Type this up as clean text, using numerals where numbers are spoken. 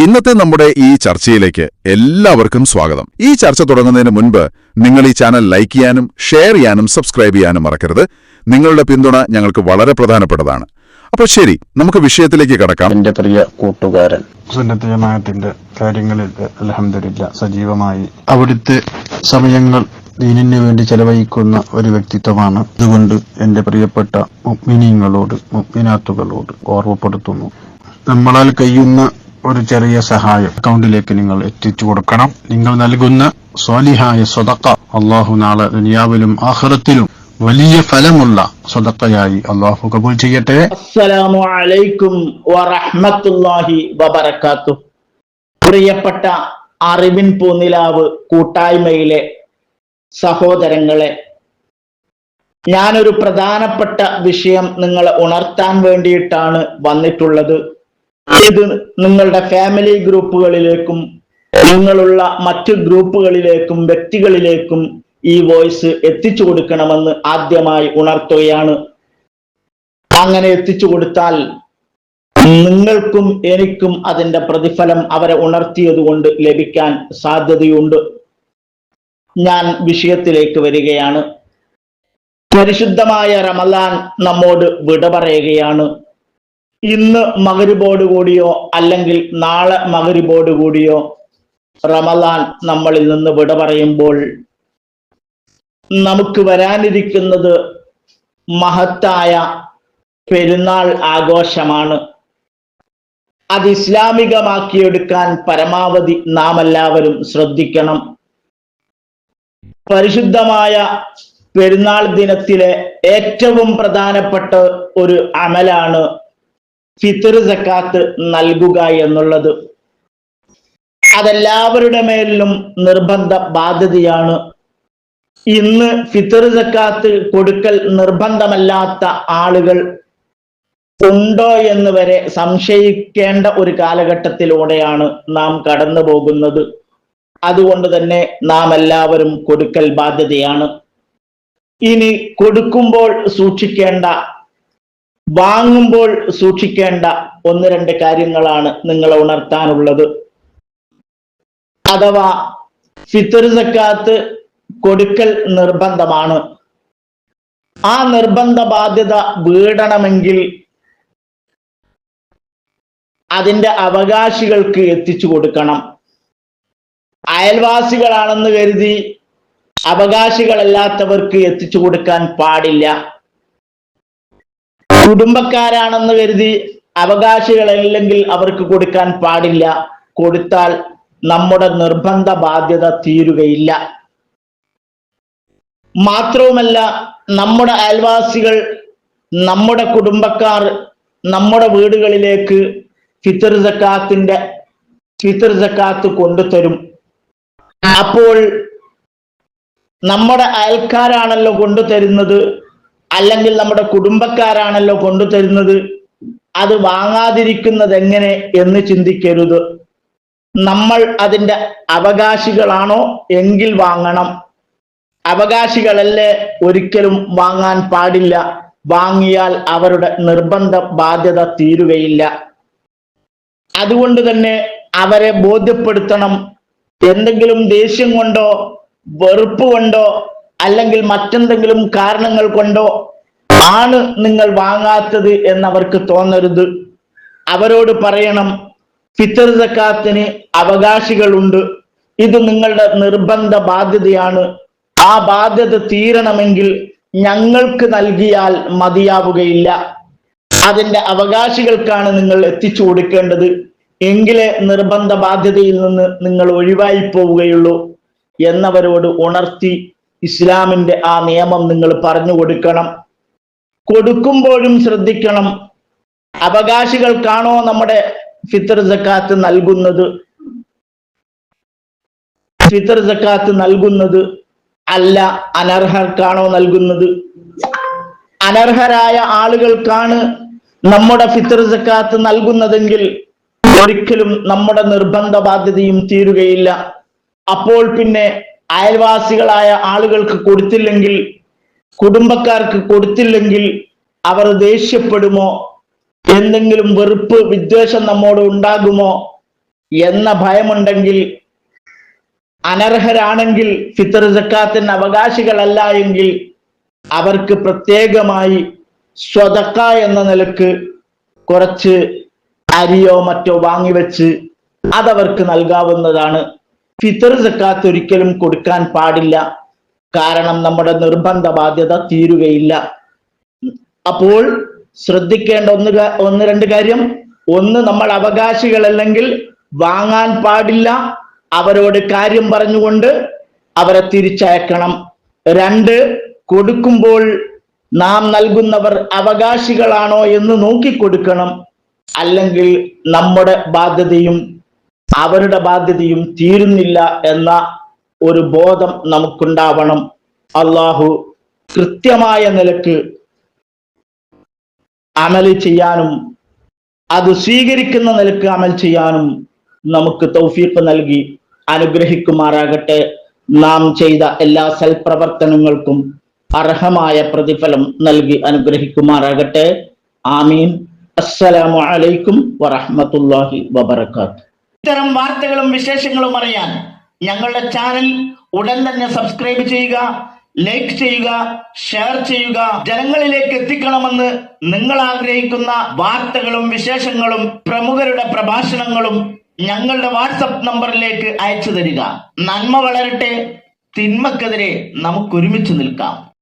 ഇന്നത്തെ നമ്മുടെ ഈ ചർച്ചയിലേക്ക് എല്ലാവർക്കും സ്വാഗതം. ഈ ചർച്ച തുടങ്ങുന്നതിന് മുൻപ് നിങ്ങൾ ഈ ചാനൽ ലൈക്ക് ചെയ്യാനും ഷെയർ ചെയ്യാനും സബ്സ്ക്രൈബ് ചെയ്യാനും മറക്കരുത്. നിങ്ങളുടെ പിന്തുണ ഞങ്ങൾക്ക് വളരെ പ്രധാനപ്പെട്ടതാണ്. അപ്പോൾ ശരി, നമുക്ക് വിഷയത്തിലേക്ക് കടക്കാം. എന്റെ പ്രിയ കൂട്ടുകാരൻ, സുന്നത്ത് ജമാഅത്തിന്റെ കാര്യങ്ങളിൽ അൽഹംദുലില്ലാഹ് സജീവമായി അവിടുത്തെ സമയങ്ങൾ ദീനിന് വേണ്ടി ചെലവഴിക്കുന്ന ഒരു വ്യക്തിത്വമാണ്. അതുകൊണ്ട് എന്റെ പ്രിയപ്പെട്ട മുഅ്മിനീങ്ങളോട് മുഅ്മിനാത്തുകളോട് ഓർമ്മപ്പെടുത്തുന്നു, നമ്മളാൽ കഴിയുന്ന ഒരു ചെറിയ സഹായം അക്കൗണ്ടിലേക്ക് നിങ്ങൾ എത്തിച്ചു കൊടുക്കണം. നിങ്ങൾ നൽകുന്ന സ്വാലിഹായ സ്വതക്ക അള്ളാഹു നാളെ ദുനിയാവിലും ആഖിറത്തിലും വലിയ ഫലമുള്ള സ്വതക്കയായി അള്ളാഹു കബൂൽ ചെയ്യട്ടെ. അസ്സലാമു അലൈക്കും വറഹ്മത്തുള്ളാഹി വബറകാതുഹു. പ്രിയപ്പെട്ട അറിവിൻ പൂനിലാവ് കൂട്ടായ്മയിലെ സഹോദരങ്ങളെ, ഞാനൊരു പ്രധാനപ്പെട്ട വിഷയം നിങ്ങളെ ഉണർത്താൻ വേണ്ടിയിട്ടാണ് വന്നിട്ടുള്ളത്. ഇത് നിങ്ങളുടെ ഫാമിലി ഗ്രൂപ്പുകളിലേക്കും നിങ്ങളുള്ള മറ്റു ഗ്രൂപ്പുകളിലേക്കും വ്യക്തികളിലേക്കും ഈ വോയിസ് എത്തിച്ചു കൊടുക്കണമെന്ന് ആദ്യമായി ഉണർത്തുകയാണ്. അങ്ങനെ എത്തിച്ചു കൊടുത്താൽ നിങ്ങൾക്കും എനിക്കും അതിന്റെ പ്രതിഫലം അവരെ ഉണർത്തിയത് കൊണ്ട് ലഭിക്കാൻ സാധ്യതയുണ്ട്. ഞാൻ വിഷയത്തിലേക്ക് വരികയാണ്. പരിശുദ്ധമായ റമളാൻ നമ്മോട് വിട പറയുകയാണ്. ഇന്ന് മഗ്‌രിബോട് കൂടിയോ അല്ലെങ്കിൽ നാളെ മഗ്‌രിബോട് കൂടിയോ റമളാൻ നമ്മളിൽ നിന്ന് വിട പറയുമ്പോൾ നമുക്ക് വരാനിരിക്കുന്നത് മഹത്തായ പെരുന്നാൾ ആഘോഷമാണ്. അത് ഇസ്ലാമികമാക്കിയെടുക്കാൻ പരമാവധി നാം എല്ലാവരും ശ്രദ്ധിക്കണം. പരിശുദ്ധമായ പെരുന്നാൾ ദിനത്തിലെ ഏറ്റവും പ്രധാനപ്പെട്ട ഒരു അമലാണ് ഫിത്ർ സക്കാത്ത് നൽകുക എന്നുള്ളത്. അതെല്ലാവരുടെ മേലും നിർബന്ധ ബാധ്യതയാണ്. ഇന്ന് ഫിത്ർ സക്കാത്ത് കൊടുക്കൽ നിർബന്ധമല്ലാത്ത ആളുകൾ ഉണ്ടോ എന്ന് വരെ സംശയിക്കേണ്ട ഒരു കാലഘട്ടത്തിലൂടെയാണ് നാം കടന്നു പോകുന്നത്. അതുകൊണ്ട് തന്നെ നാം എല്ലാവരും കൊടുക്കൽ ബാധ്യതയാണ്. ഇനി കൊടുക്കുമ്പോൾ സൂക്ഷിക്കേണ്ട, വാങ്ങുമ്പോൾ സൂക്ഷിക്കേണ്ട ഒന്ന് രണ്ട് കാര്യങ്ങളാണ് നിങ്ങളെ ഉണർത്താനുള്ളത്. അഥവാ ഫിത്ർ സക്കാത്ത് കൊടുക്കൽ നിർബന്ധമാണ്. ആ നിർബന്ധ ബാധ്യത വീടണമെങ്കിൽ അതിന്റെ അവകാശികൾക്ക് എത്തിച്ചു കൊടുക്കണം. അയൽവാസികളാണെന്ന് കരുതി അവകാശികളല്ലാത്തവർക്ക് എത്തിച്ചു കൊടുക്കാൻ പാടില്ല. കുടുംബക്കാരാണെന്ന് കരുതി അവകാശികളല്ലെങ്കിൽ അവർക്ക് കൊടുക്കാൻ പാടില്ല. കൊടുത്താൽ നമ്മുടെ നിർബന്ധ ബാധ്യത തീരുകയില്ല. മാത്രവുമല്ല, നമ്മുടെ അയൽവാസികൾ, നമ്മുടെ കുടുംബക്കാർ നമ്മുടെ വീടുകളിലേക്ക് ഫിത്ർ സക്കാത്ത് കൊണ്ടുതരും. അപ്പോൾ നമ്മുടെ അയൽക്കാരാണല്ലോ കൊണ്ടുതരുന്നത്, അല്ലെങ്കിൽ നമ്മുടെ കുടുംബക്കാരാണല്ലോ കൊണ്ടുതരുന്നത്, അത് വാങ്ങാതിരിക്കുന്നത് എങ്ങനെ എന്ന് ചിന്തിക്കരുത്. നമ്മൾ അതിന്റെ അവകാശികളാണോ എങ്കിൽ വാങ്ങണം. അവകാശികളല്ലേ ഒരിക്കലും വാങ്ങാൻ പാടില്ല. വാങ്ങിയാൽ അവരുടെ നിർബന്ധ ബാധ്യത തീരുകയില്ല. അതുകൊണ്ട് തന്നെ അവരെ ബോധ്യപ്പെടുത്തണം. എന്തെങ്കിലും ദേഷ്യം കൊണ്ടോ വെറുപ്പ് കൊണ്ടോ അല്ലെങ്കിൽ മറ്റെന്തെങ്കിലും കാരണങ്ങൾ കൊണ്ടോ ആണ് നിങ്ങൾ വാങ്ങാത്തത് എന്നവർക്ക് തോന്നരുത്. അവരോട് പറയണം, ഫിത്ർ സക്കാത്തിന് അവകാശികളുണ്ട്, ഇത് നിങ്ങളുടെ നിർബന്ധ ബാധ്യതയാണ്. ആ ബാധ്യത തീരണമെങ്കിൽ ഞങ്ങൾക്ക് നൽകിയാൽ മതിയാവുകയില്ല. അതിന്റെ അവകാശികൾക്കാണ് നിങ്ങൾ എത്തിച്ചു കൊടുക്കേണ്ടത്. എങ്കിലേ നിർബന്ധ ബാധ്യതയിൽ നിന്ന് നിങ്ങൾ ഒഴിവായി പോവുകയുള്ളൂ എന്നവരോട് ഉണർത്തി ഇസ്ലാമിന്റെ ആ നിയമം നിങ്ങൾ പറഞ്ഞു കൊടുക്കണം. കൊടുക്കുമ്പോഴും ശ്രദ്ധിക്കണം, അവകാശികൾക്കാണോ നമ്മുടെ ഫിത്ർ സക്കാത്ത് നൽകുന്നത്, ഫിത്ർ സക്കാത്ത് നൽകുന്നത് അല്ല അനർഹർക്കാണോ നൽകുന്നത്. അനർഹരായ ആളുകൾക്കാണ് നമ്മുടെ ഫിത്ർ സക്കാത്ത് നൽകുന്നതെങ്കിൽ ഒരിക്കലും നമ്മുടെ നിർബന്ധ ബാധ്യതയും തീരുകയില്ല. അപ്പോൾ പിന്നെ അയൽവാസികളായ ആളുകൾക്ക് കൊടുത്തില്ലെങ്കിൽ, കുടുംബക്കാർക്ക് കൊടുത്തില്ലെങ്കിൽ അവർ ദേഷ്യപ്പെടുമോ, എന്തെങ്കിലും വെറുപ്പ് വിദ്വേഷം നമ്മോട് ഉണ്ടാകുമോ എന്ന ഭയമുണ്ടെങ്കിൽ, അനർഹരാണെങ്കിൽ, ഫിത്ർ സക്കാത്തിന് അവകാശികളല്ല എങ്കിൽ അവർക്ക് പ്രത്യേകമായി സ്വതക്ക എന്ന നിലക്ക് കുറച്ച് അരിയോ മറ്റോ വാങ്ങിവെച്ച് അതവർക്ക് നൽകാവുന്നതാണ്. ഫിത്ർ സക്കാത്ത് ഒരിക്കലും കൊടുക്കാൻ പാടില്ല, കാരണം നമ്മുടെ നിർബന്ധ ബാധ്യത തീരുകയില്ല. അപ്പോൾ ശ്രദ്ധിക്കേണ്ട ഒന്ന് രണ്ട് കാര്യം: ഒന്ന്, നമ്മൾ അവകാശികളല്ലെങ്കിൽ വാങ്ങാൻ പാടില്ല, അവരോട് കാര്യം പറഞ്ഞുകൊണ്ട് അവരെ തിരിച്ചയക്കണം. രണ്ട്, കൊടുക്കുമ്പോൾ നാം നൽകുന്നവർ അവകാശികളാണോ എന്ന് നോക്കിക്കൊടുക്കണം, അല്ലെങ്കിൽ നമ്മുടെ ബാധ്യതയും അവരുടെ ബാധ്യതയും തീരുന്നില്ല എന്ന ഒരു ബോധം നമുക്കുണ്ടാവണം. അള്ളാഹു കൃത്യമായ നിലക്ക് അമൽ ചെയ്യാനും അത് സ്വീകരിക്കുന്ന നിലക്ക് അമൽ ചെയ്യാനും നമുക്ക് തൗഫീഖ് നൽകി അനുഗ്രഹിക്കുമാറാകട്ടെ. നാം ചെയ്ത എല്ലാ സൽപ്രവർത്തനങ്ങൾക്കും അർഹമായ പ്രതിഫലം നൽകി അനുഗ്രഹിക്കുമാറാകട്ടെ. ആമീൻ. അസ്സലാമു അലൈക്കും വറഹ്മത്തുള്ളാഹി വബറകാതുഹു. ഇത്തരം വാർത്തകളും വിശേഷങ്ങളും അറിയാൻ ഞങ്ങളുടെ ചാനൽ ഉടൻ തന്നെ സബ്സ്ക്രൈബ് ചെയ്യുക, ലൈക്ക് ചെയ്യുക, ഷെയർ ചെയ്യുക. ജനങ്ങളിലേക്ക് എത്തിക്കണമെന്ന് നിങ്ങൾ ആഗ്രഹിക്കുന്ന വാർത്തകളും വിശേഷങ്ങളും പ്രമുഖരുടെ പ്രഭാഷണങ്ങളും ഞങ്ങളുടെ വാട്സപ്പ് നമ്പറിലേക്ക് അയച്ചു തരിക. നന്മ വളരട്ടെ, തിന്മക്കെതിരെ നമുക്ക് ഒരുമിച്ച് നിൽക്കാം.